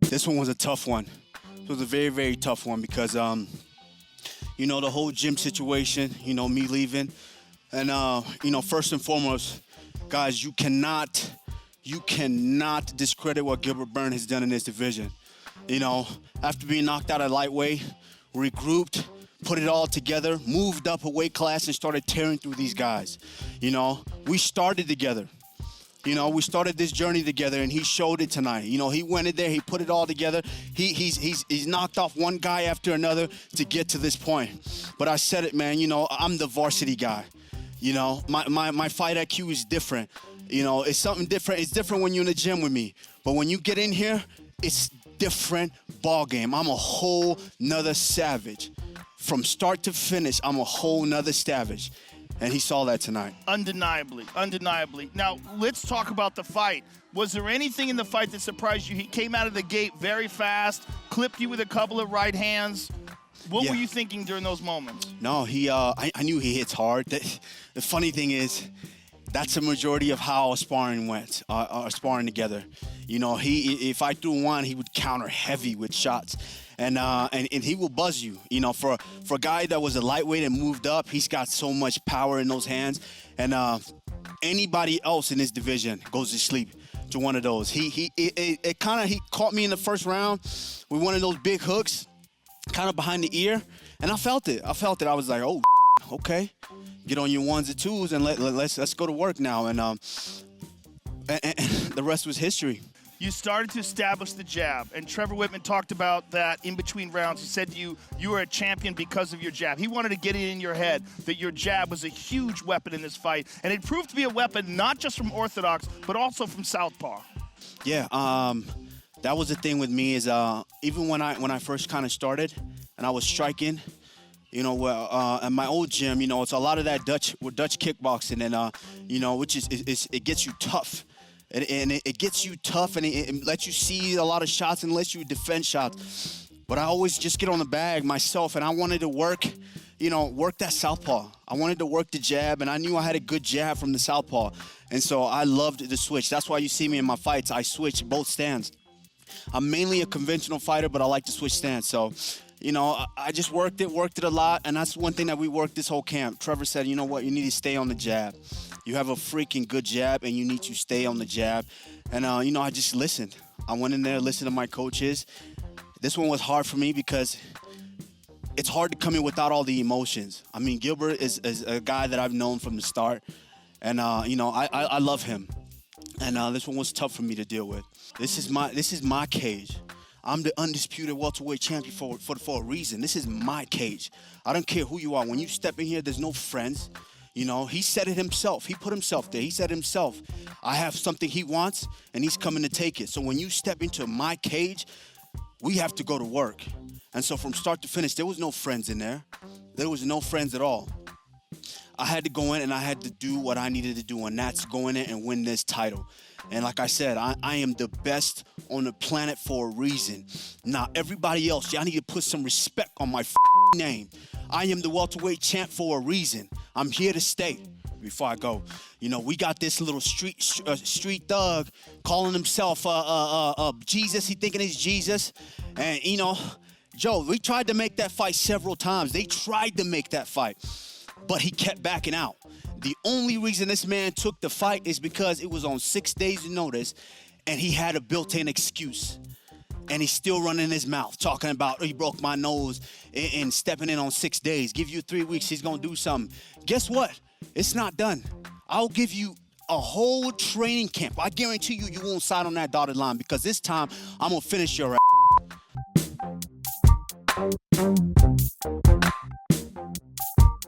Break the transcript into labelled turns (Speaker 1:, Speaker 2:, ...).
Speaker 1: This one was a tough one. It was a very, very tough one because, you know, the whole gym situation, you know, me leaving. And, you know, first and foremost, guys, you cannot discredit what Gilbert Burns has done in this division. You know, after being knocked out at lightweight, regrouped, put it all together, moved up a weight class and started tearing through these guys. You know, we started together. You know, we started this journey together, and he showed it tonight. You know, he went in there, he put it all together. He's knocked off one guy after another to get to this point. But I said it, man, you know, I'm the varsity guy. You know, my fight IQ is different. You know, it's something different. It's different when you're in the gym with me. But when you get in here, it's different ball game. I'm a whole nother savage. From start to finish, I'm a whole nother savage. And he saw that tonight.
Speaker 2: Undeniably, undeniably. Now, let's talk about the fight. Was there anything in the fight that surprised you? He came out of the gate very fast, clipped you with a couple of right hands. What were you thinking during those moments?
Speaker 1: No, I knew he hits hard. The funny thing is, that's a majority of how our sparring went, our sparring together. You know, if I threw one, he would counter heavy with shots. And he will buzz you. You know, for a guy that was a lightweight and moved up, he's got so much power in those hands. And anybody else in this division goes to sleep to one of those. He caught me in the first round with one of those big hooks, kind of behind the ear, and I felt it. I was like, oh, okay. Get on your ones and twos and let's go to work now. And the rest was history.
Speaker 2: You started to establish the jab, and Trevor Whitman talked about that in between rounds. He said to you, you were a champion because of your jab. He wanted to get it in your head that your jab was a huge weapon in this fight, and it proved to be a weapon not just from orthodox, but also from southpaw.
Speaker 1: Yeah, that was the thing with me is even when I first kind of started and I was striking, you know, at my old gym, you know, it's a lot of that Dutch kickboxing, and you know, which is it gets you tough. And it gets you tough, and it lets you see a lot of shots and lets you defend shots. But I always just get on the bag myself, and I wanted to work that southpaw. I wanted to work the jab, and I knew I had a good jab from the southpaw. And so I loved the switch. That's why you see me in my fights. I switch both stands. I'm mainly a conventional fighter, but I like to switch stands. So, you know, I just worked it a lot, and that's one thing that we worked this whole camp. Trevor said, you know what, you need to stay on the jab. You have a freaking good jab, and you need to stay on the jab. And, you know, I just listened. I went in there, listened to my coaches. This one was hard for me because it's hard to come in without all the emotions. I mean, Gilbert is a guy that I've known from the start, and, you know, I love him. And this one was tough for me to deal with. This is my cage. I'm the undisputed welterweight champion for a reason. This is my cage. I don't care who you are. When you step in here, there's no friends. You know, he said it himself. He put himself there. He said himself, I have something he wants, and he's coming to take it. So when you step into my cage, we have to go to work. And so from start to finish, there was no friends in there. There was no friends at all. I had to go in, and I had to do what I needed to do, and that's go in there and win this title. And like I said, I am the best on the planet for a reason. Now, everybody else, y'all need to put some respect on my name. I am the welterweight champ for a reason. I'm here to stay. Before I go, you know, we got this little street thug calling himself Jesus. He thinking he's Jesus. And, you know, Joe, we tried to make that fight several times. They tried to make that fight, but he kept backing out. The only reason this man took the fight is because it was on 6 days' notice, and he had a built-in excuse. And he's still running his mouth, talking about, he broke my nose and stepping in on 6 days. Give you 3 weeks, he's going to do something. Guess what? It's not done. I'll give you a whole training camp. I guarantee you, you won't sign on that dotted line because this time, I'm going to finish your ass.